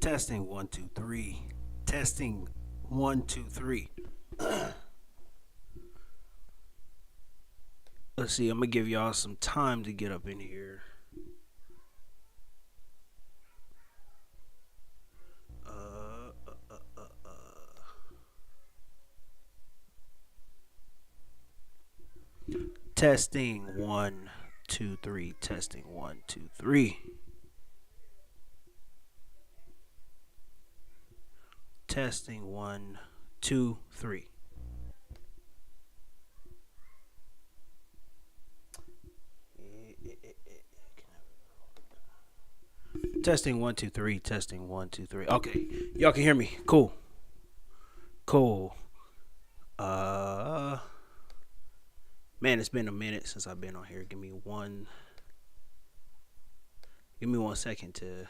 Testing 1 2 3. Testing 1 2 3. Let's see. I'm gonna give y'all some time to get up in here. Testing 1 2 3. Testing 1 2 3. Testing 1 2 3. Testing 1 2 3. Testing 1 2 3. Okay, y'all can hear me. Cool. Cool. Man, it's been a minute since I've been on here. Give me one second to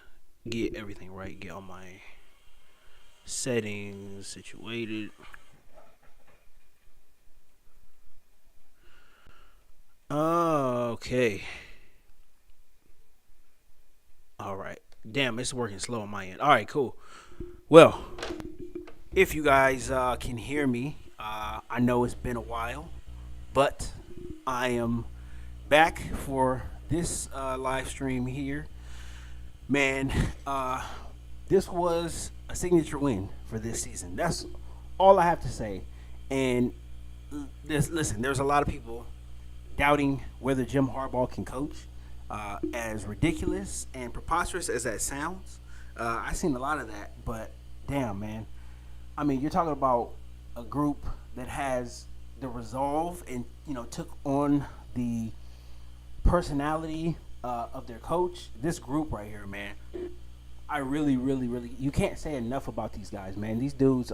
get everything right. Get all my settings situated. Okay. All right. Damn, it's working slow on my end. All right, cool. Well, if you guys can hear me, I know it's been a while, but I am back for this live stream here. Man, this was a signature win for this season. That's all I have to say. And listen, there's a lot of people doubting whether Jim Harbaugh can coach. As ridiculous and preposterous as that sounds, I've seen a lot of that. But damn, man, I mean, you're talking about a group that has the resolve and took on the personality of their coach. This group right here, man, I really, really, really, you can't say enough about these guys, man. These dudes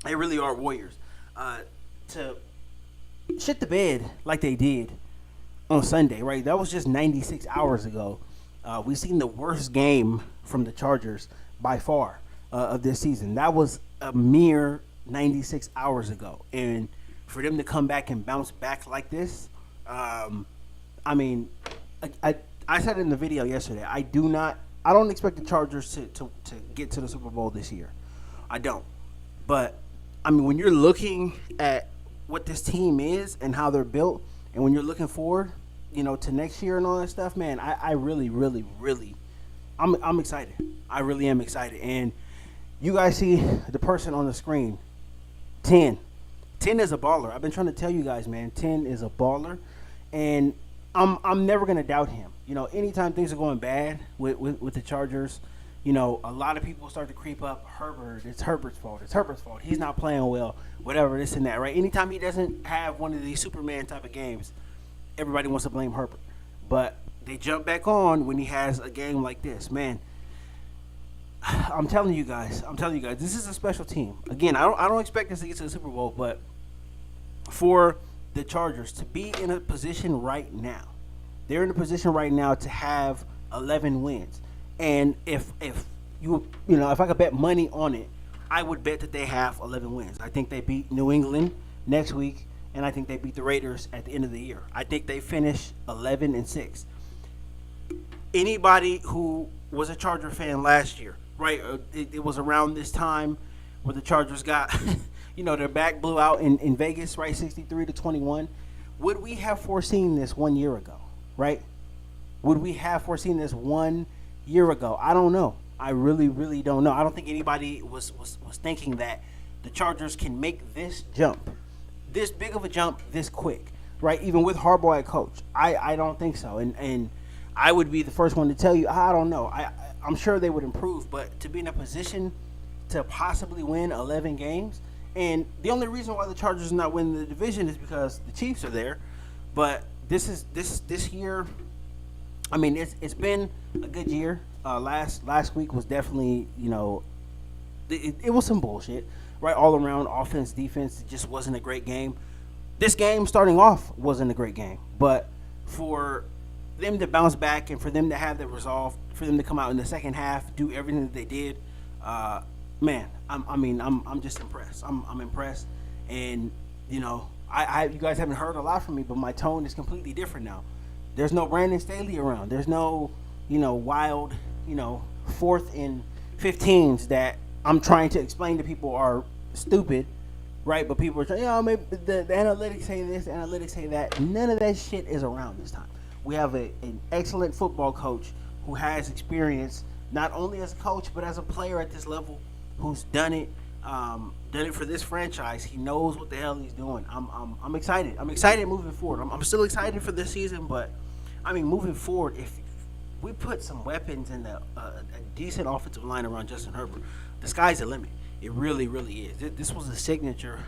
they really are warriors. To shit the bed like they did on Sunday, right? That was just 96 hours ago. We've seen the worst game from the Chargers by far of this season. That was a mere 96 hours ago. And for them to come back and bounce back like this, I mean, I said in the video yesterday, I don't expect the Chargers to get to the Super Bowl this year. I don't. But, I mean, when you're looking at what this team is and how they're built, and when you're looking forward, to next year and all that stuff, man, I really, really, really, I'm excited. I really am excited. And you guys see the person on the screen, 10. 10 is a baller. I've been trying to tell you guys, man, 10 is a baller. And I'm never going to doubt him. Anytime things are going bad with the Chargers, a lot of people start to creep up. Herbert, it's Herbert's fault. It's Herbert's fault. He's not playing well, whatever, this and that, right? Anytime he doesn't have one of these Superman type of games, everybody wants to blame Herbert. But they jump back on when he has a game like this. Man, I'm telling you guys, this is a special team. Again, I don't expect us to get to the Super Bowl, but for the Chargers to be in a position right now, they're in a position right now to have 11 wins. And if I could bet money on it, I would bet that they have 11 wins. I think they beat New England next week, and I think they beat the Raiders at the end of the year. I think they finish 11-6. Anybody who was a Charger fan last year, right? It was around this time where the Chargers got, their back blew out in Vegas, right? 63-21. Would we have foreseen this 1 year ago, right? Would we have foreseen this 1 year ago? I don't know. I really, really don't know. I don't think anybody was thinking that the Chargers can make this jump, this big of a jump, this quick, right? Even with Harbaugh at coach, I don't think so. And I would be the first one to tell you, I don't know. I'm sure they would improve, but to be in a position to possibly win 11 games, and the only reason why the Chargers are not winning the division is because the Chiefs are there. But this year, I mean, it's been a good year. Last week was definitely, it was some bullshit, right? All around, offense, defense, it just wasn't a great game. This game starting off wasn't a great game, but for them to bounce back and for them to have the resolve, for them to come out in the second half, do everything that they did, man, I'm just impressed. I'm impressed, and you guys haven't heard a lot from me, but my tone is completely different now. There's no Brandon Staley around. There's no, wild, fourth and 15s that I'm trying to explain to people are stupid, right? But people are saying, maybe the analytics say this, the analytics say that. None of that shit is around this time. We have an excellent football coach who has experience not only as a coach but as a player at this level, who's done it for this franchise. He knows what the hell he's doing. I'm excited. I'm excited moving forward. I'm still excited for this season, but I mean, moving forward, if we put some weapons in a decent offensive line around Justin Herbert, the sky's the limit. It really, really is. This was a signature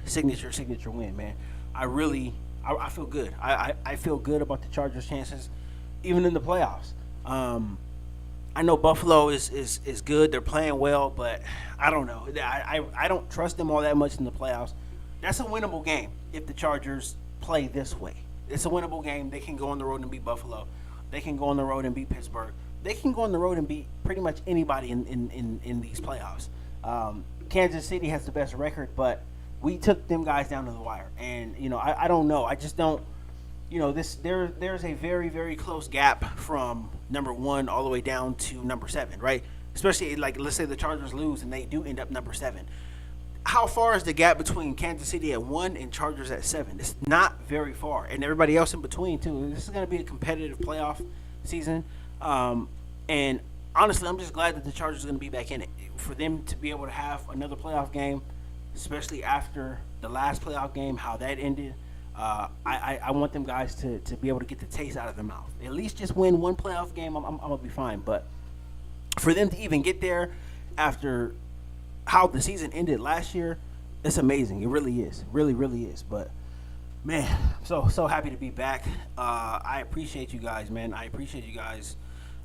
win, man. I feel good. I feel good about the Chargers' chances, even in the playoffs. I know Buffalo is good. They're playing well, but I don't know. I don't trust them all that much in the playoffs. That's a winnable game if the Chargers play this way. It's a winnable game. They can go on the road and beat Buffalo. They can go on the road and beat Pittsburgh. They can go on the road and beat pretty much anybody in these playoffs. Kansas City has the best record, but we took them guys down to the wire. And, I don't know. I just don't. There's a very, very close gap from number 1 all the way down to number 7, right? Especially, like, let's say the Chargers lose and they do end up number 7. How far is the gap between Kansas City at 1 and Chargers at 7? It's not very far. And everybody else in between, too. This is going to be a competitive playoff season. And honestly, I'm just glad that the Chargers are going to be back in it. For them to be able to have another playoff game, especially after the last playoff game, how that ended, I want them guys to be able to get the taste out of their mouth. At least just win one playoff game, I'm going to be fine. But for them to even get there after how the season ended last year, it's amazing. It really is. Really, really is. But, man, I'm so happy to be back. I appreciate you guys, man. I appreciate you guys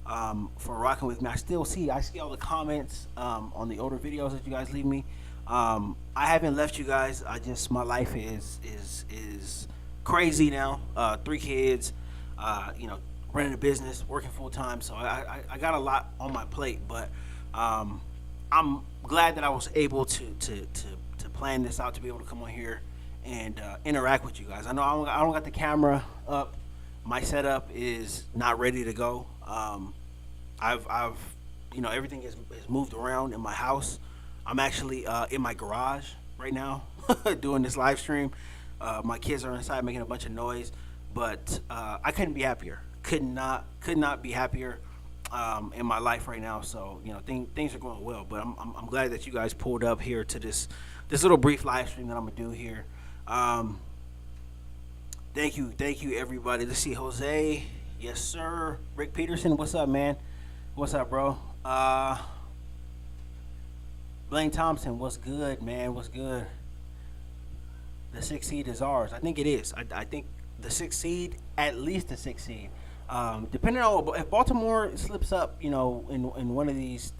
for rocking with me. I see all the comments on the older videos that you guys leave me. I haven't left you guys. My life is crazy now. 3 kids, running a business, working full time. So I got a lot on my plate, but I'm glad that I was able to plan this out, to be able to come on here and interact with you guys. I know I don't got the camera up. My setup is not ready to go. I've everything is moved around in my house. I'm actually in my garage right now doing this live stream. My kids are inside making a bunch of noise, but I couldn't be happier. Could not be happier in my life right now. So things are going well. But I'm glad that you guys pulled up here to this little brief live stream that I'm gonna do here. Thank you everybody. Let's see, Jose, yes sir. Rick Peterson, what's up, man? What's up, bro? Blaine Thompson, what's good, man? What's good? The 6th seed is ours. I think it is. I think the 6th seed, at least the 6th seed. Depending on if Baltimore slips up, in one of these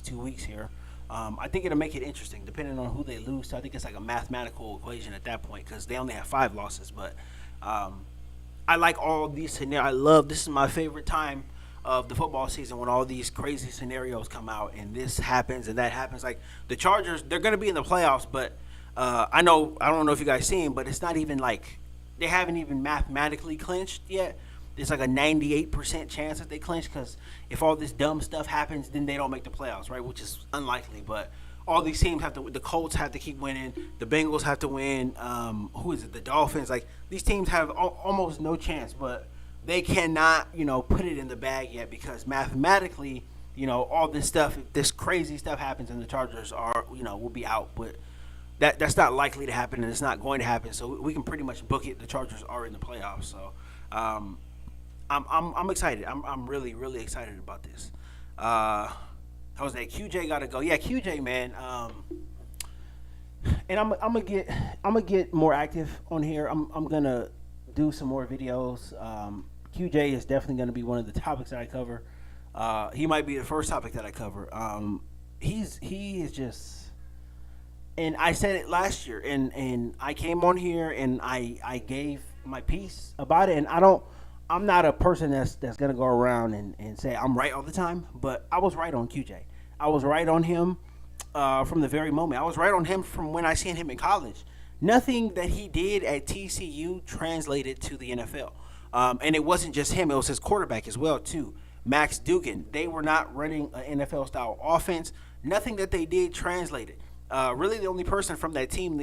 2 weeks here, I think it'll make it interesting. Depending on who they lose to, I think it's like a mathematical equation at that point because they only have 5 losses. But I like all these scenarios. This is my favorite time of the football season when all these crazy scenarios come out and this happens and that happens. Like the Chargers, they're going to be in the playoffs, but I don't know if you guys seen, but it's not even like they haven't even mathematically clinched yet. There's like a 98% chance that they clinch because if all this dumb stuff happens, then they don't make the playoffs, right? Which is unlikely. But all these teams the Colts have to keep winning. The Bengals have to win. Who is it? The Dolphins. Like these teams have almost no chance, but they cannot, put it in the bag yet because mathematically, all this stuff, this crazy stuff happens and the Chargers will be out. But that's not likely to happen and it's not going to happen. So we can pretty much book it. The Chargers are in the playoffs. So I'm excited. I'm really, really excited about this. Jose, QJ got to go. Yeah, QJ, man. And I'm gonna get more active on here. I'm gonna do some more videos. QJ is definitely going to be one of the topics that I cover. He might be the first topic that I cover. He is just, and I said it last year, and I came on here and I gave my piece about it, and I'm not a person that's going to go around and say I'm right all the time, but I was right on QJ. I was right on him from the very moment. I was right on him from when I seen him in college. Nothing that he did at TCU translated to the NFL. And it wasn't just him; it was his quarterback as well too. Max Duggan. They were not running an NFL style offense. Nothing that they did translated. Really, the only person from that team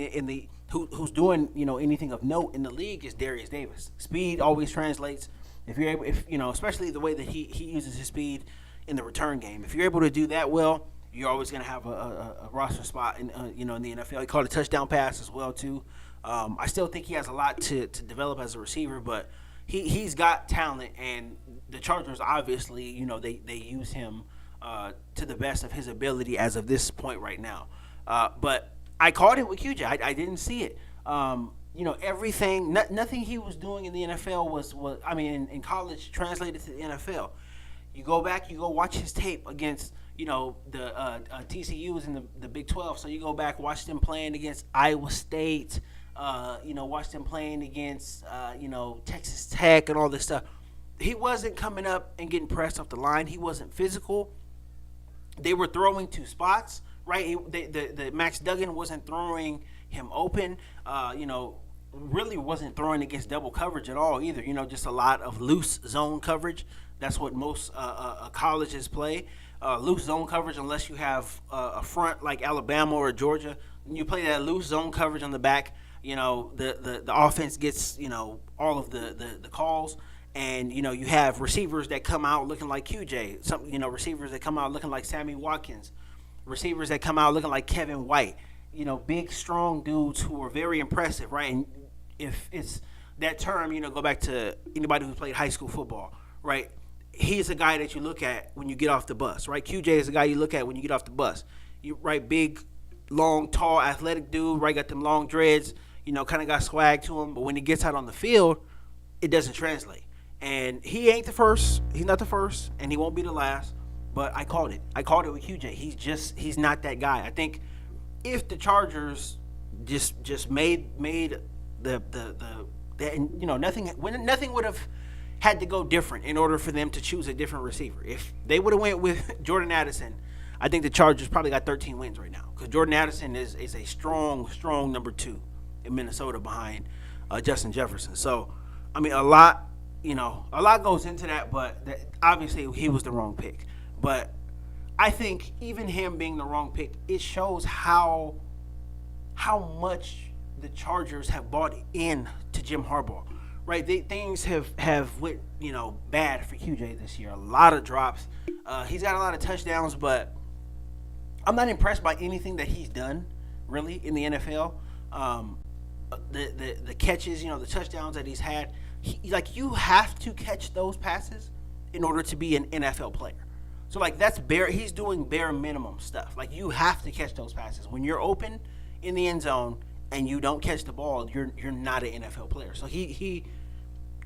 who's doing anything of note in the league is Darius Davis. Speed always translates. If you're able, if especially the way that he uses his speed in the return game. If you're able to do that well, you're always going to have a roster spot in the NFL. He called a touchdown pass as well too. I still think he has a lot to develop as a receiver, but he's got talent, and the Chargers obviously they use him to the best of his ability as of this point right now. But I called it with QJ. I didn't see it. Everything, nothing he was doing in the NFL was in college translated to the NFL. You go back, you go watch his tape against the TCU was in the Big 12, so you go back, watch them playing against Iowa State, watch them playing against Texas Tech and all this stuff. He wasn't coming up and getting pressed off the line. He wasn't physical. They were throwing two spots, right? The Max Duggan wasn't throwing him open. Really wasn't throwing against double coverage at all either. Just a lot of loose zone coverage. That's what most colleges play. Loose zone coverage, unless you have a front like Alabama or Georgia. When you play that loose zone coverage on the back, the offense gets all of the calls. And you have receivers that come out looking like QJ, receivers that come out looking like Sammy Watkins, receivers that come out looking like Kevin White, big strong dudes who are very impressive, right? And if it's that term, go back to anybody who played high school football, right? He's a guy that you look at when you get off the bus, right? QJ is a guy you look at when you get off the bus. Right, big, long, tall, athletic dude, right? Got them long dreads, kind of got swag to him, but when he gets out on the field, it doesn't translate. And he ain't the first. He's not the first, and he won't be the last. But I called it. I called it with QJ. He's not that guy. I think if the Chargers just made nothing would have had to go different in order for them to choose a different receiver. If they would have went with Jordan Addison, I think the Chargers probably got 13 wins right now, because Jordan Addison is a strong number 2 in Minnesota behind Justin Jefferson. So a lot goes into that, but obviously he was the wrong pick. But I think even him being the wrong pick, it shows how much the Chargers have bought in to Jim Harbaugh. Right, things have went bad for QJ this year. A lot of drops. He's got a lot of touchdowns, but I'm not impressed by anything that he's done really in the NFL. The catches, the touchdowns that he's had. You have to catch those passes in order to be an NFL player. So he's doing bare minimum stuff. You have to catch those passes. When you're open in the end zone and you don't catch the ball, you're not an NFL player. So he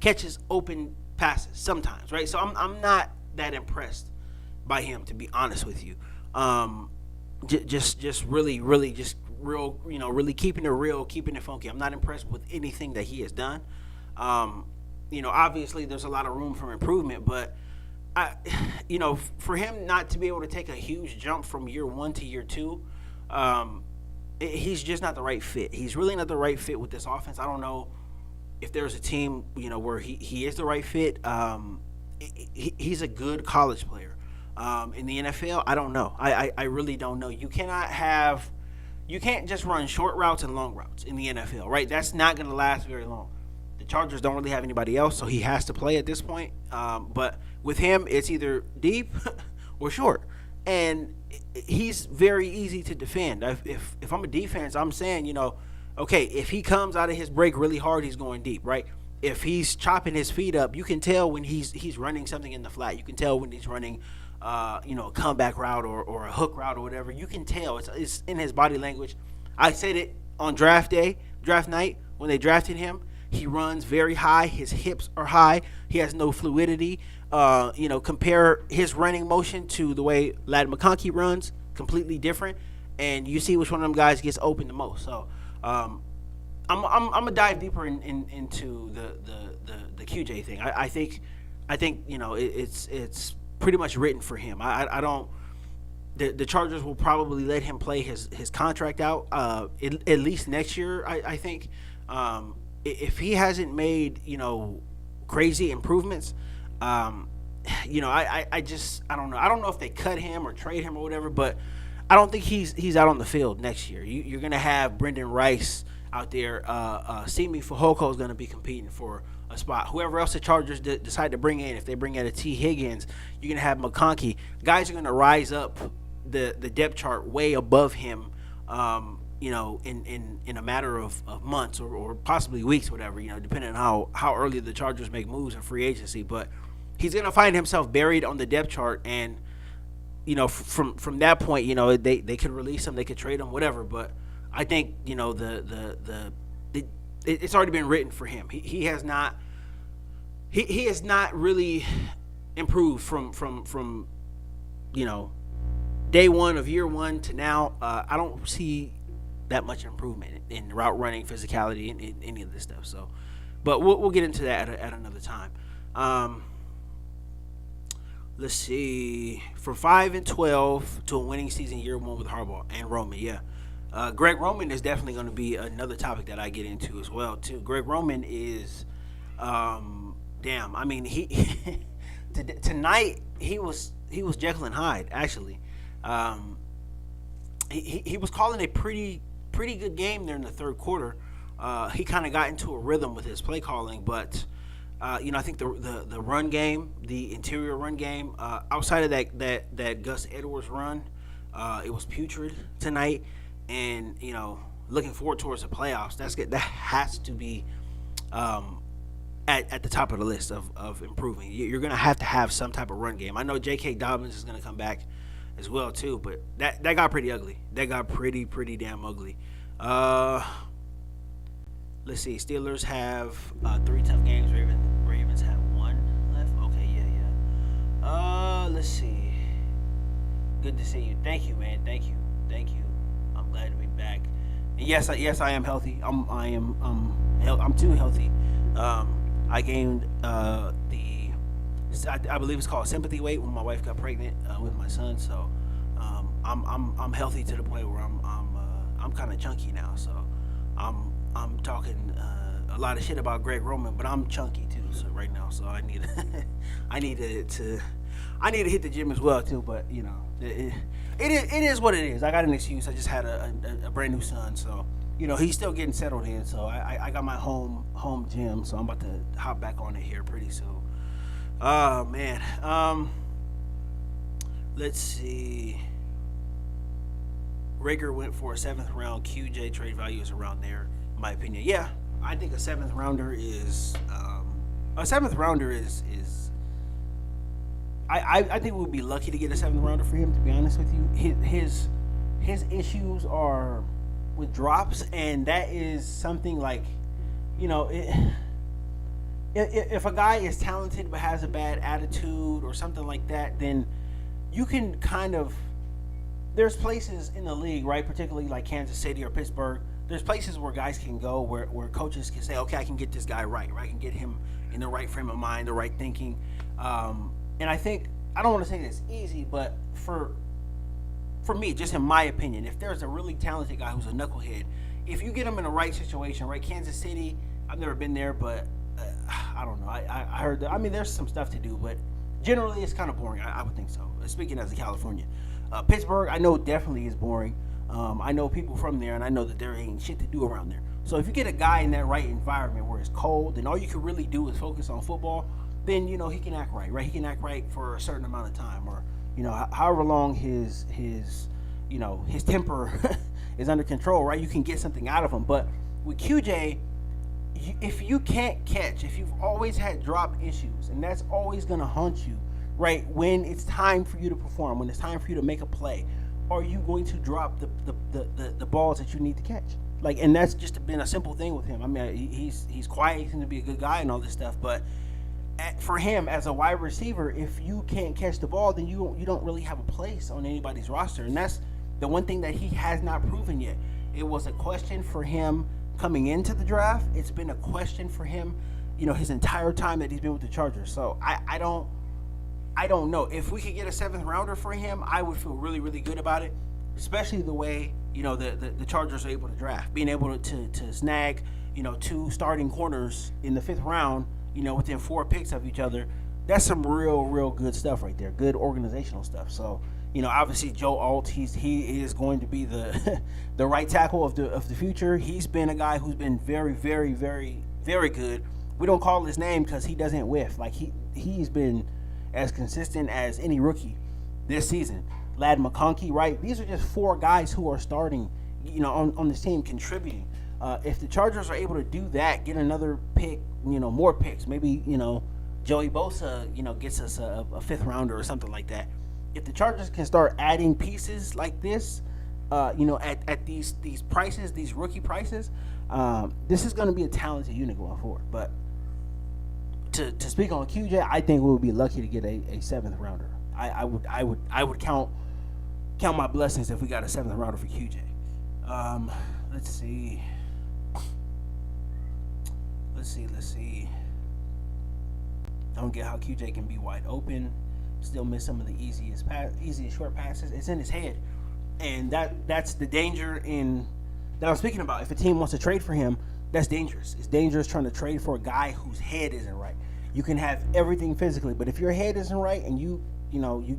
catches open passes sometimes, right? So I'm not that impressed by him, to be honest with you. Just really real, really keeping it real, keeping it funky. I'm not impressed with anything that he has done. Obviously there's a lot of room for improvement, but for him not to be able to take a huge jump from year 1 to year 2, he's just not the right fit. He's really not the right fit with this offense. I don't know if there's a team, where he is the right fit. He's a good college player. In the NFL, I don't know. I really don't know. You can't just run short routes and long routes in the NFL, right? That's not going to last very long. The Chargers don't really have anybody else, so he has to play at this point. But with him, it's either deep or short. And he's very easy to defend. If I'm a defense, I'm saying, okay, if he comes out of his break really hard, he's going deep, right? If he's chopping his feet up, you can tell when he's running something in the flat. You can tell when he's running, a comeback route or a hook route or whatever. You can tell. It's in his body language. I said it on draft night, when they drafted him. He runs very high. His hips are high. He has no fluidity. Compare his running motion to the way Ladd McConkey runs, completely different. And you see which one of them guys gets open the most. So I'm gonna dive deeper into the QJ thing. I think it's pretty much written for him. I don't. The Chargers will probably let him play his contract out at least next year. I think. If he hasn't made crazy improvements, I don't know. I don't know if they cut him or trade him or whatever, but I don't think he's out on the field next year. You're gonna have Brendan Rice out there. Simi Fehoko is gonna be competing for a spot. Whoever else the Chargers decide to bring in, if they bring in a T Higgins, you're gonna have McConkey. Guys are gonna rise up the depth chart way above him. In a matter of months or possibly weeks, whatever, depending on how early the Chargers make moves in free agency. But he's going to find himself buried on the depth chart. And, from that point, they could release him, they could trade him, whatever. But I think, it's already been written for him. He has not really improved from day one of year one to now. I don't see that much improvement in route running, physicality, and any of this stuff. So, but we'll get into that at another time. Let's see. From 5-12 to a winning season year one with Harbaugh and Roman, yeah. Greg Roman is definitely going to be another topic that I get into as well too. Greg Roman is, damn. I mean, he tonight he was Jekyll and Hyde actually. He was calling a pretty good game there in the third quarter. He kind of got into a rhythm with his play calling, but I think the run game, the interior run game, outside of that Gus Edwards run, it was putrid tonight. And looking forward towards the playoffs, that has to be at the top of the list of improving. You're going to have some type of run game. I know J.K. Dobbins is going to come back as well too, but that got pretty ugly. That got pretty damn ugly. Let's see. Steelers have 3 tough games. Ravens have 1 left. Okay, yeah. Let's see. Good to see you. Thank you, man. Thank you. I'm glad to be back. And yes, I am healthy. I'm too healthy. I gained I believe it's called sympathy weight when my wife got pregnant with my son. So I'm healthy to the point where I'm kind of chunky now. So I'm talking a lot of shit about Greg Roman, but I'm chunky too. So right now, so I need to hit the gym as well too. But it is what it is. I got an excuse. I just had a brand new son, so he's still getting settled in. So I got my home gym, so I'm about to hop back on it here pretty soon. Oh man. Let's see. Rager went for a 7th round. QJ trade value is around there, in my opinion. Yeah, I think a 7th rounder is I think we'd be lucky to get a 7th rounder for him, to be honest with you. His issues are with drops, and that is something like, if a guy is talented but has a bad attitude or something like that, then you can kind of, there's places in the league, right, particularly like Kansas City or Pittsburgh, there's places where guys can go where coaches can say, okay, I can get this guy right, I can get him in the right frame of mind, the right thinking. And I think, I don't want to say it's easy, but for me, just in my opinion, if there's a really talented guy who's a knucklehead, if you get him in the right situation, right, Kansas City, I've never been there, but I don't know. I heard that. I mean, there's some stuff to do, but generally it's kind of boring. I would think so. Speaking as a Californian, Pittsburgh, I know definitely is boring. I know people from there, and I know that there ain't shit to do around there. So if you get a guy in that right environment where it's cold, and all you can really do is focus on football, then he can act right. He can act right for a certain amount of time, or however long his temper is under control, right? You can get something out of him. But with QJ, if you can't catch, if you've always had drop issues, and that's always going to haunt you, right? When it's time for you to perform, when it's time for you to make a play, are you going to drop the balls that you need to catch? And that's just been a simple thing with him. I mean, he's quiet, he seems to be a good guy and all this stuff, but for him as a wide receiver, if you can't catch the ball, then you don't really have a place on anybody's roster, and that's the one thing that he has not proven yet. It was a question for him coming into the draft. It's been a question for him, his entire time that he's been with the Chargers. So I don't know. If we could get a 7th rounder for him, I would feel really, really good about it, especially the way, the Chargers are able to draft, being able to snag, 2 starting corners in the 5th round, within 4 picks of each other. That's some real good stuff right there. Good organizational stuff. So, obviously Joe Alt, he is going to be the the right tackle of the future. He's been a guy who's been very good. We don't call his name because he doesn't whiff. Like he's been as consistent as any rookie this season. Lad McConkey, right? These are just four guys who are starting, on this team contributing. If the Chargers are able to do that, get another pick, more picks, maybe, Joey Bosa, gets us a fifth rounder or something like that. If the Chargers can start adding pieces like this, at these prices, these rookie prices, this is going to be a talented unit going forward. But to speak on QJ, I think we would be lucky to get a seventh rounder. I would count my blessings if we got a seventh rounder for QJ. Let's see. I don't get how QJ can be wide open, still miss some of the easiest short passes. It's in his head, and that's the danger that I'm speaking about. If a team wants to trade for him, that's dangerous. It's dangerous trying to trade for a guy whose head isn't right. You can have everything physically, but if your head isn't right and you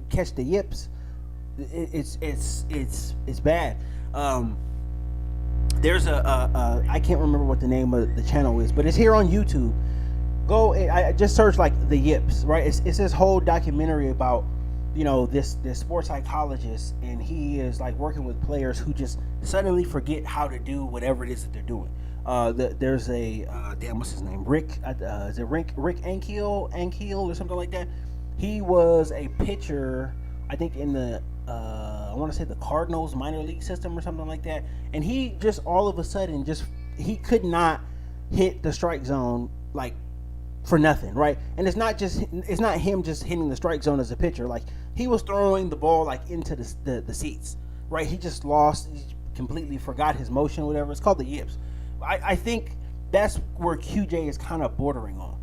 catch the yips, it's bad. There's I can't remember what the name of the channel is, but it's here on YouTube. I just search like the yips, right? It's this whole documentary about this sports psychologist, and he is like working with players who just suddenly forget how to do whatever it is that they're doing. There's a what's his name? Rick is it Rick Ankiel or something like that? He was a pitcher, I think in the I want to say the Cardinals minor league system or something like that, and he just all of a sudden he could not hit the strike zone like for nothing, right? And it's not him just hitting the strike zone as a pitcher. Like he was throwing the ball like into the seats, right? He completely forgot his motion or whatever. It's called the yips. I think that's where QJ is kind of bordering on.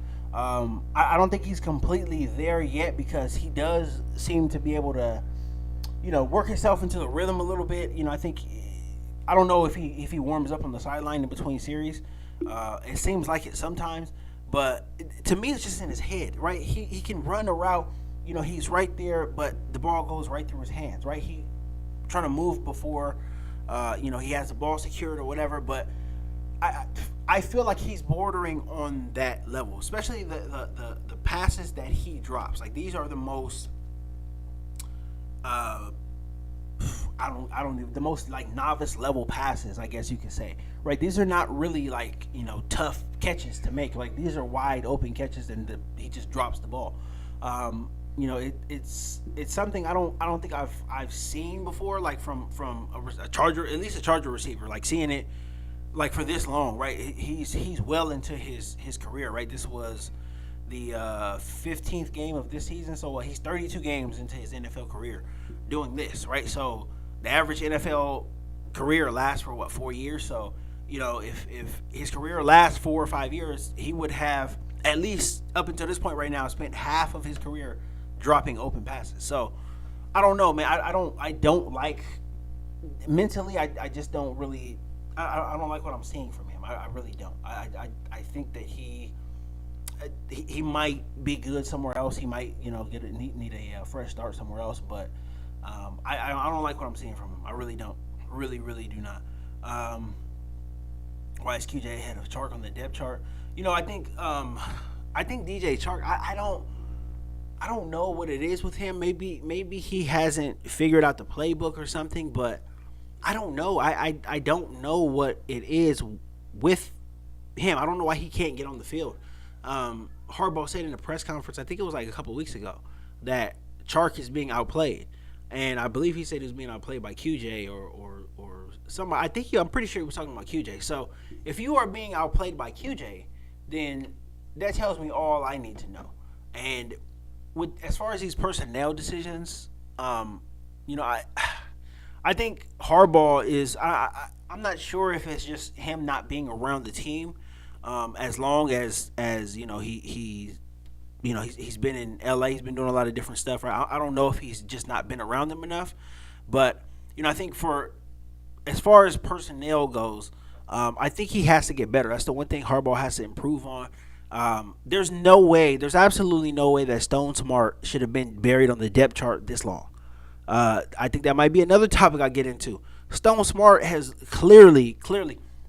I don't think he's completely there yet because he does seem to be able to, work himself into the rhythm a little bit. I don't know if he warms up on the sideline in between series. It seems like it sometimes. But to me, it's just in his head, right? He can run a route, he's right there, but the ball goes right through his hands, right? He trying to move before, he has the ball secured or whatever. But I feel like he's bordering on that level, especially the passes that he drops. Like these are the most, the most like novice level passes, I guess you could say, right? These are not really like, tough catches to make. Like these are wide open catches and he just drops the ball. It's something I don't think I've seen before, like from a Charger, at least a Charger receiver, like seeing it like for this long, right? He's well into his career, right? This was the 15th game of this season, so he's 32 games into his NFL career doing this, right? So the average NFL career lasts for 4 years. So if his career lasts 4 or 5 years, he would have at least up until this point right now spent half of his career dropping open passes. So I don't know, man. I don't like mentally. I just don't really. I don't like what I'm seeing from him. I really don't. I think that he might be good somewhere else. He might need a fresh start somewhere else. But I don't like what I'm seeing from him. I really don't. Really do not. Why is QJ ahead of Chark on the depth chart? I think DJ Chark. I don't know what it is with him. Maybe he hasn't figured out the playbook or something. But I don't know. I don't know what it is with him. I don't know why he can't get on the field. Harbaugh said in a press conference, I think it was like a couple of weeks ago, that Chark is being outplayed. And I believe he said he was being outplayed by QJ or somebody. I'm pretty sure he was talking about QJ. So if you are being outplayed by QJ, then that tells me all I need to know. And as far as these personnel decisions, I think Harbaugh is. I'm not sure if it's just him not being around the team, as long as he's been in LA. He's been doing a lot of different stuff. Right? I don't know if he's just not been around them enough, but I think as far as personnel goes, I think he has to get better. That's the one thing Harbaugh has to improve on. There's absolutely no way that Stone Smart should have been buried on the depth chart this long. I think that might be another topic I get into. Stone Smart has clearly,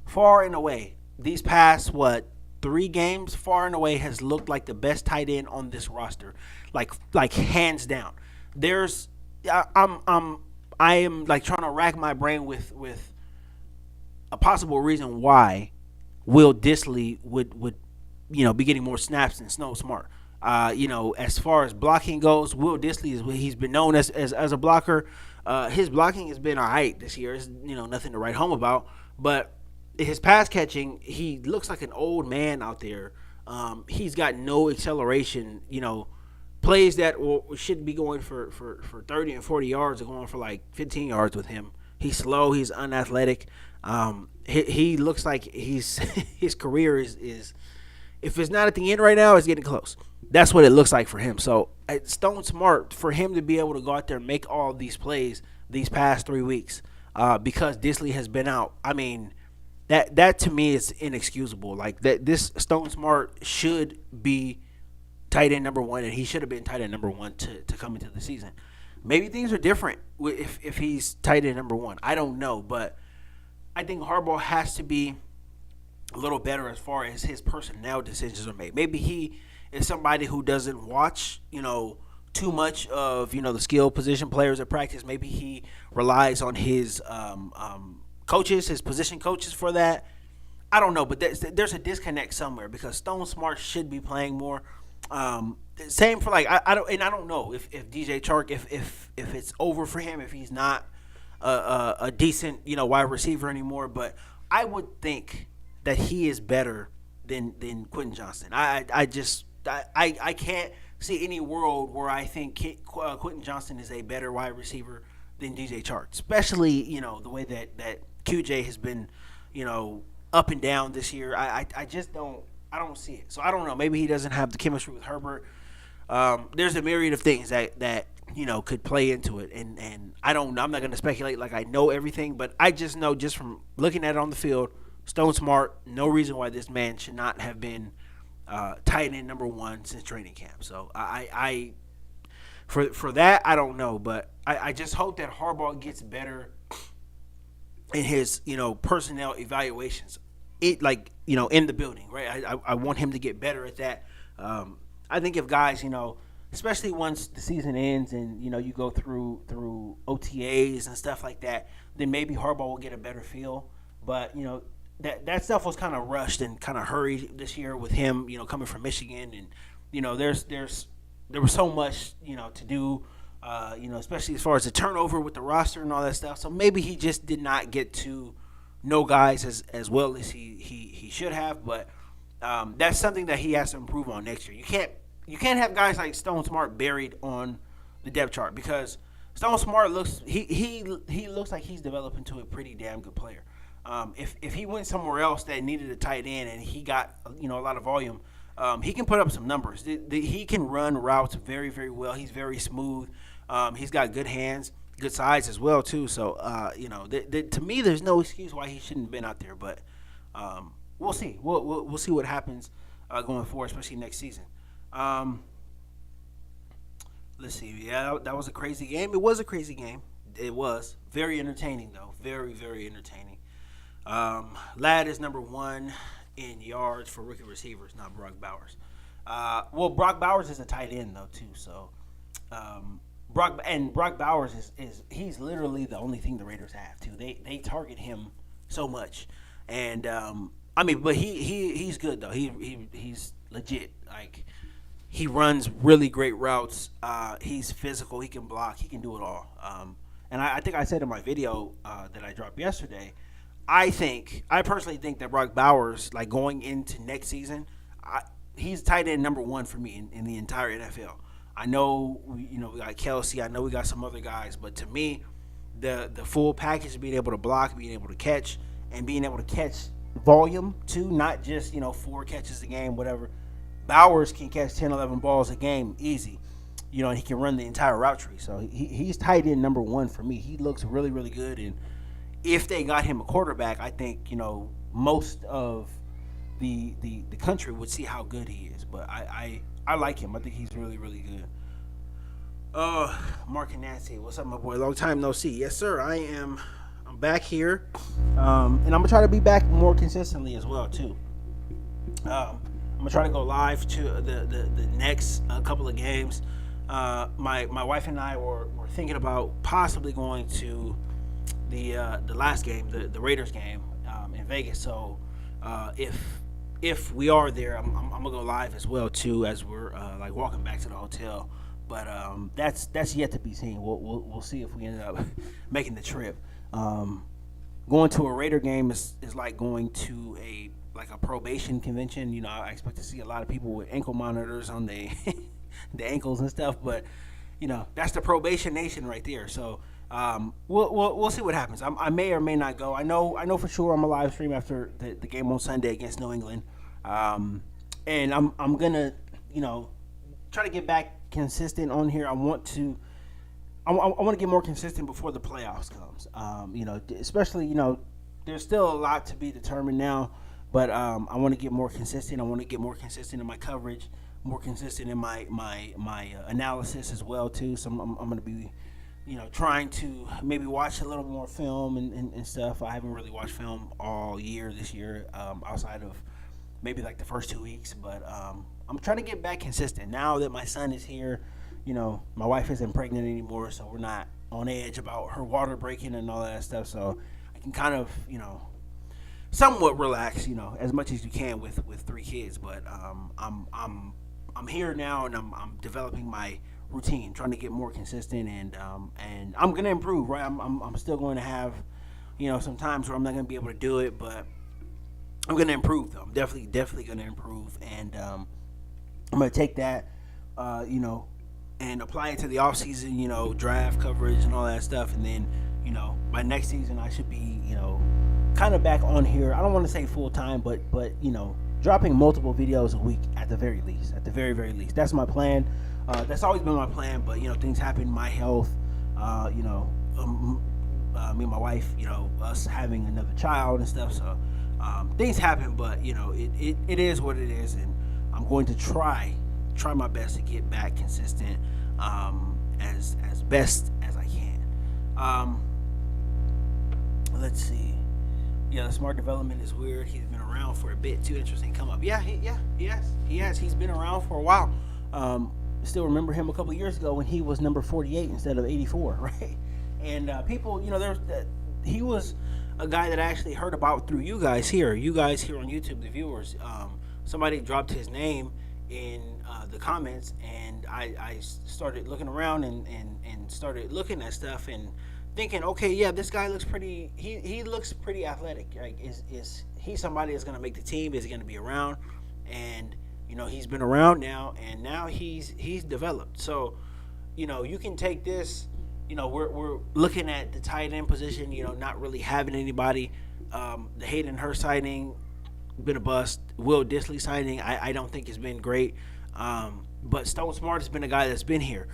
far and away, these past what 3 games, far and away has looked like the best tight end on this roster, like hands down. There's, I am like trying to rack my brain with a possible reason why Will Disley would be getting more snaps than Snow Smart. As far as blocking goes, Will Disley he's been known as a blocker. His blocking has been all right this year. It's nothing to write home about, but his pass catching, he looks like an old man out there. He's got no acceleration. Plays that should be going for 30 and 40 yards are going for like 15 yards with him. He's slow. He's unathletic. He looks like his career is if it's not at the end right now, it's getting close. That's what it looks like for him. So Stone Smart, for him to be able to go out there and make all these plays these past 3 weeks because Disley has been out. I mean, that to me is inexcusable. Like this Stone Smart should be tight end number one, and he should have been tight end number one to come into the season. Maybe things are different if he's tight end number one. I don't know, but I think Harbaugh has to be a little better as far as his personnel decisions are made. Maybe he is somebody who doesn't watch, too much of, the skill position players at practice. Maybe he relies on his coaches, his position coaches for that. I don't know, but there's a disconnect somewhere because Stone Smart should be playing more. Same for I don't know if DJ Chark if it's over for him, if he's not a decent wide receiver anymore. But I would think that he is better than Quinton Johnston. I can't see any world where I think Quinton Johnston is a better wide receiver than DJ Chark, especially the way that QJ has been up and down this year. I just don't see it. So I don't know. Maybe he doesn't have the chemistry with Herbert. There's a myriad of things that could play into it, and I don't know. I'm not going to speculate like I know everything, but I just know just from looking at it on the field, Stone Smart, no reason why this man should not have been tight end number one since training camp. So I for that I don't know, but I just hope that Harbaugh gets better in his personnel evaluations. In the building, right? I want him to get better at that. I think if guys, especially once the season ends and you go through OTAs and stuff like that, then maybe Harbaugh will get a better feel. But that stuff was kind of rushed and kind of hurried this year with him, coming from Michigan, and there was so much to do, especially as far as the turnover with the roster and all that stuff. So maybe he just did not get to know guys as well as he should have, but that's something that he has to improve on next year. You can't have guys like Stone Smart buried on the depth chart because Stone Smart looks like he's developed into a pretty damn good player. If he went somewhere else that needed a tight end and he got a lot of volume, he can put up some numbers. He can run routes very, very well. He's very smooth. He's got good hands, good size as well too. So to me, there's no excuse why he shouldn't have been out there. But we'll see. We'll see what happens going forward, especially next season. Let's see. Yeah, that was a crazy game. It was a crazy game. It was very entertaining though. Very, very entertaining. Ladd is number one in yards for rookie receivers, not Brock Bowers. Brock Bowers is a tight end though too. So Brock Bowers is he's literally the only thing the Raiders have too. They target him so much, and but he's good though. He's legit. Like he runs really great routes. He's physical. He can block. He can do it all. And I think I said in my video that I dropped yesterday, I personally think that Brock Bowers, like going into next season, he's tight end number one for me in the entire NFL. I know we got Kelsey. I know we got some other guys, but to me, the full package of being able to block, being able to catch, and being able to catch volume too, not just 4 catches a game, whatever. Bowers can catch 10, 11 balls a game easy, and he can run the entire route tree. So he's tight end number one for me. He looks really, really good, and if they got him a quarterback, I think most of the country would see how good he is. But I like him. I think he's really really good. Mark and Nancy, what's up, my boy? Long time no see. Yes, sir. I'm back here, and I'm gonna try to be back more consistently as well too. I'm gonna try to go live to the next couple of games. My wife and I were thinking about possibly going to the last game, the Raiders game in Vegas. So if we are there, I'm gonna go live as well too as we're like walking back to the hotel. But that's yet to be seen. We'll see if we end up making the trip. Going to a Raider game is like going to a probation convention. You know, I expect to see a lot of people with ankle monitors on the the ankles and stuff. But you know, that's the probation nation right there. So we'll see what happens. I may or may not go. I know for sure I'm a live stream after the game on Sunday against New England, and I'm gonna try to get back consistent on here. I want to get more consistent before the playoffs comes. Especially there's still a lot to be determined now, but I want to get more consistent. I want to get more consistent in my coverage, more consistent in my analysis as well too. So I'm going to be trying to maybe watch a little more film and stuff. I haven't really watched film all year this year, outside of maybe like the first 2 weeks, but I'm trying to get back consistent now that my son is here. My wife isn't pregnant anymore, so we're not on edge about her water breaking and all that stuff. So I can kind of, somewhat relax, as much as you can with 3 kids. But I'm here now, and I'm developing my routine, trying to get more consistent, and I'm gonna improve. Right, I'm still going to have, some times where I'm not gonna be able to do it, but I'm gonna improve though. I'm definitely gonna improve, and I'm gonna take that, and apply it to the off season, draft coverage and all that stuff, and then, by next season I should be, kind of back on here. I don't want to say full time, but dropping multiple videos a week at the very least. At the very very least, that's my plan. That's always been my plan, but things happen. My health, me and my wife, us having another child and stuff. So things happen, but it is what it is, and I'm going to try my best to get back consistent as best as I can. Let's see. Yeah, the smart development is weird. He's been around for a bit. Too interesting come up. Yeah, he has. He's been around for a while. Still remember him a couple of years ago when he was number 48 instead of 84, right? And people, he was a guy that I actually heard about through you guys here on YouTube, the viewers. Somebody dropped his name in the comments, and I started looking around and started looking at stuff and thinking, okay, yeah, this guy looks pretty. He looks pretty athletic. Like, is he somebody that's going to make the team? Is he going to be around? And he's been around now, and now he's developed. So, you can take this. We're looking at the tight end position. Not really having anybody. The Hayden Hurst signing been a bust. Will Disley signing, I don't think has been great. But Stone Smart has been a guy that's been here.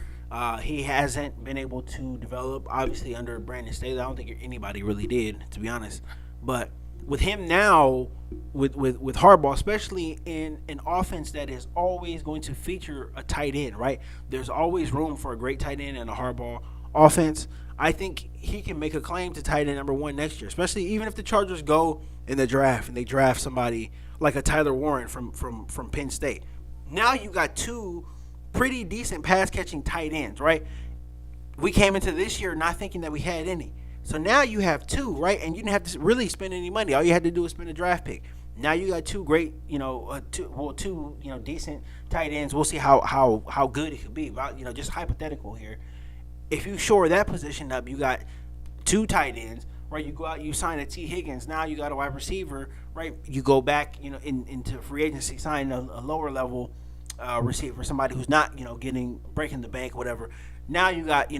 He hasn't been able to develop, obviously, under Brandon Staley. I don't think anybody really did, to be honest. But with him now, with Harbaugh, especially in an offense that is always going to feature a tight end, right? There's always room for a great tight end in a Harbaugh offense. I think he can make a claim to tight end number 1 next year, especially even if the Chargers go in the draft and they draft somebody like a Tyler Warren from Penn State. Now you got 2 pretty decent pass-catching tight ends, right? We came into this year not thinking that we had any. So now you have 2, right? And you didn't have to really spend any money. All you had to do was spend a draft pick. Now you got 2 great, two decent tight ends. We'll see how good it could be. About, just hypothetical here. If you shore that position up, you got 2 tight ends, right? You go out, you sign a T. Higgins. Now you got a wide receiver, right? You go back, into free agency, sign a lower level receiver, somebody who's not, breaking the bank, whatever. Now you got,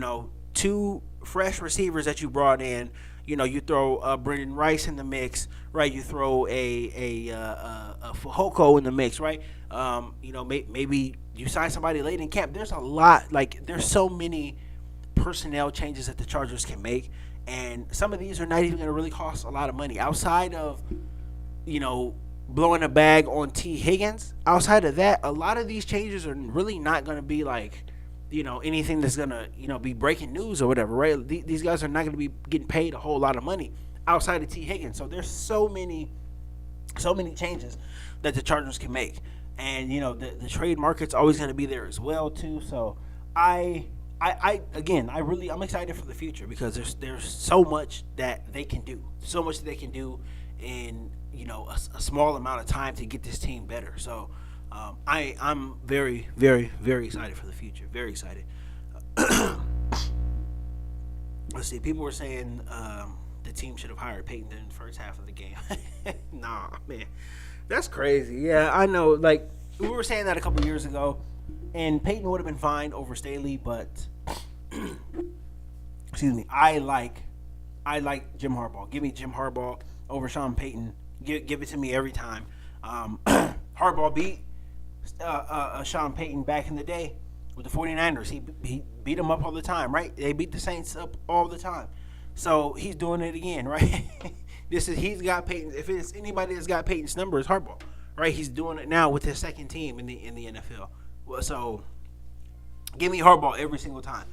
2 fresh receivers that you brought in. You throw Brendan Rice in the mix, right? You throw a Fujoko in the mix, right? Maybe you sign somebody late in camp. There's a lot, there's so many personnel changes that the Chargers can make, and some of these are not even going to really cost a lot of money outside of blowing a bag on T. Higgins. Outside of that, a lot of these changes are really not going to be like, anything that's going to, be breaking news or whatever, right? These guys are not going to be getting paid a whole lot of money outside of T. Higgins. So there's so many changes that the Chargers can make. And, the trade market's always going to be there as well, too. So I'm excited for the future because there's so much that they can do. So much that they can do in, a small amount of time to get this team better. So I'm very, very, very excited for the future. Very excited. Let's see. People were saying the team should have hired Peyton in the first half of the game. Nah, man. That's crazy. Yeah, I know. Like, we were saying that a couple years ago, and Peyton would have been fine over Staley, but excuse me. I like Jim Harbaugh. Give me Jim Harbaugh over Sean Payton. Give it to me every time. Harbaugh beat Sean Payton back in the day with the 49ers. He beat them up all the time, right? They beat the Saints up all the time. So he's doing it again, right? He's got Peyton. If it's anybody that's got Peyton's number, it's Harbaugh, right? He's doing it now with his second team in the NFL. Well, so give me Harbaugh every single time.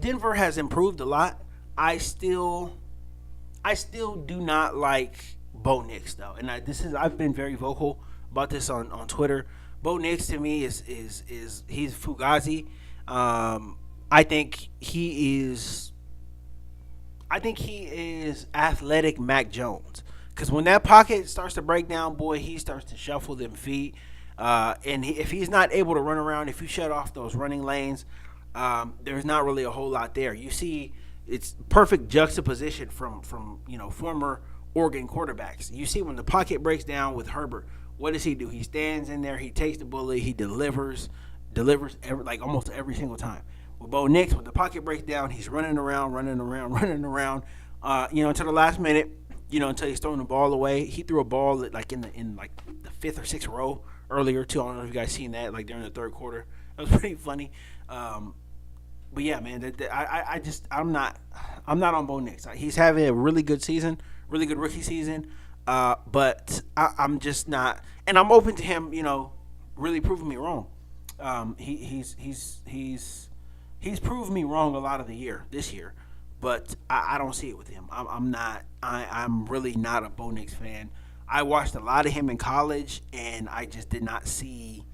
Denver has improved a lot. I still do not like Bo Nix though, and I've been very vocal about this on Twitter. Bo Nix to me is he's Fugazi. I think he is athletic Mac Jones. Because when that pocket starts to break down, boy, he starts to shuffle them feet. If he's not able to run around, if you shut off those running lanes, there's not really a whole lot there. You see, it's perfect juxtaposition from former Oregon quarterbacks. You see when the pocket breaks down with Herbert, what does he do? He stands in there, he takes the bullet, he delivers almost every single time. With Bo Nix, when the pocket breaks down, he's running around until the last minute, until he's throwing the ball away. He threw a ball in the fifth or sixth row earlier too. I don't know if you guys seen that during the third quarter. That was pretty funny. But yeah, man, I'm not on Bo Nix. He's having a really good season, really good rookie season. But I'm just not, and I'm open to him, really proving me wrong. He's proved me wrong a lot of this year, but I don't see it with him. I'm really not a Bo Nix fan. I watched a lot of him in college, and I just did not see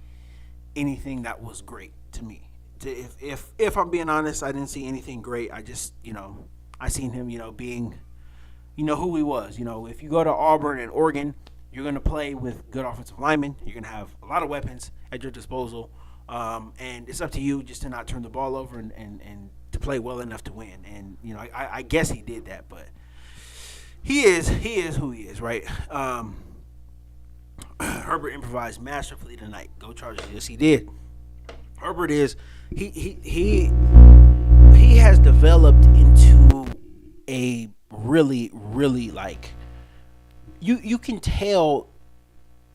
anything that was great to me. If I'm being honest, I didn't see anything great. I just, I seen him, being, who he was. If you go to Auburn and Oregon, you're going to play with good offensive linemen. You're going to have a lot of weapons at your disposal. And it's up to you just to not turn the ball over and to play well enough to win. And, I guess he did that, but he is who he is, right? Herbert improvised masterfully tonight. Go Chargers. Yes, he did. Herbert is he has developed into a really, really you can tell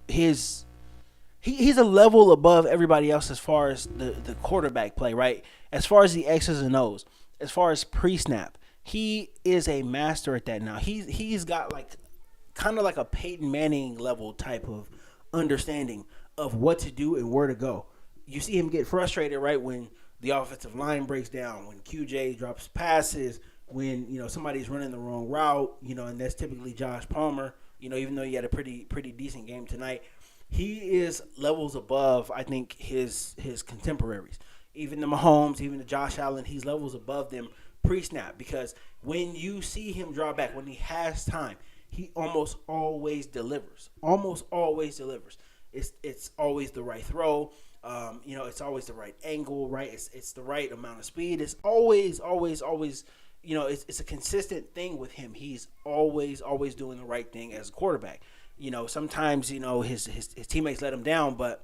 he's a level above everybody else as far as the quarterback play, right? As far as the X's and O's, as far as pre-snap, he is a master at that now. He's got kind of like a Peyton Manning level type of understanding of what to do and where to go. You see him get frustrated, right, when the offensive line breaks down, when QJ drops passes, when somebody's running the wrong route, and that's typically Josh Palmer. Even though he had a pretty decent game tonight. He is levels above, I think, his contemporaries. Even the Mahomes, even the Josh Allen, he's levels above them pre-snap. Because when you see him draw back, when he has time, he almost always delivers. Almost always delivers. It's always the right throw. It's always the right angle, right? It's the right amount of speed. It's always. It's a consistent thing with him. He's always doing the right thing as a quarterback. Sometimes, his teammates let him down, but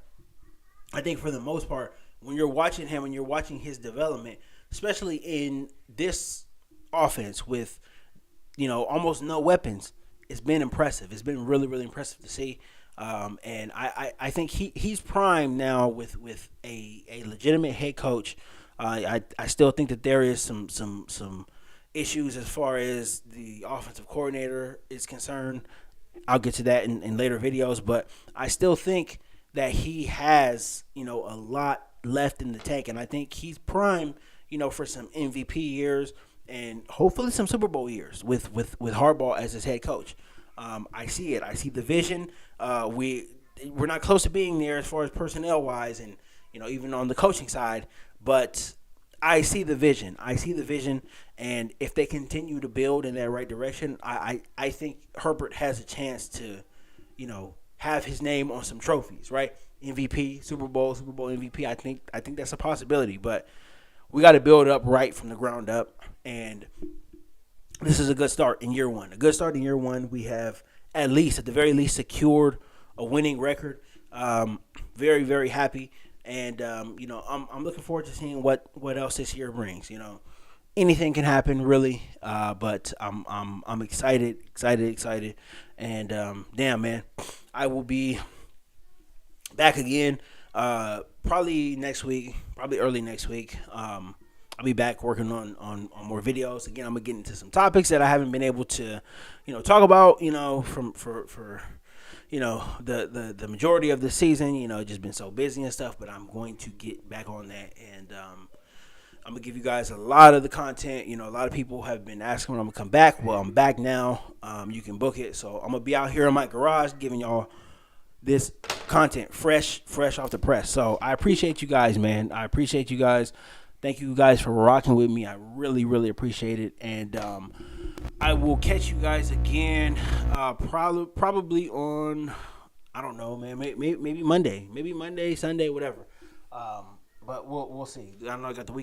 I think for the most part, when you're watching him and you're watching his development, especially in this offense with, almost no weapons, it's been impressive. It's been really, really impressive to see. And I think he's primed now with a legitimate head coach. I still think that there is some issues as far as the offensive coordinator is concerned. I'll get to that in later videos, but I still think that he has, a lot left in the tank, and I think he's prime, for some MVP years and hopefully some Super Bowl years with Harbaugh as his head coach. I see it. I see the vision. We're not close to being there as far as personnel wise, and even on the coaching side, but I see the vision. I see the vision, and if they continue to build in that right direction, I think Herbert has a chance to, have his name on some trophies, right? MVP, Super Bowl MVP. I think that's a possibility, but we got to build up right from the ground up, and this is a good start in year one. A good start in year one. We have at the very least, secured a winning record. Very, very happy. And I'm looking forward to seeing what else this year brings. Anything can happen, really. But I'm excited. And damn, man, I will be back again. Probably next week, probably early next week. I'll be back working on more videos. Again, I'm gonna get into some topics that I haven't been able to, talk about. For the majority of the season, just been so busy and stuff. But I'm going to get back on that, and I'm gonna give you guys a lot of the content. A lot of people have been asking when I'm gonna come back. Well, I'm back now. You can book it. So I'm gonna be out here in my garage giving y'all this content fresh off the press. So I appreciate you guys, man. I appreciate you guys. Thank you guys for rocking with me. I really, really appreciate it. And I will catch you guys again probably on, I don't know, man, maybe Monday. Maybe Monday, Sunday, whatever. But we'll see. I know I got the weekend.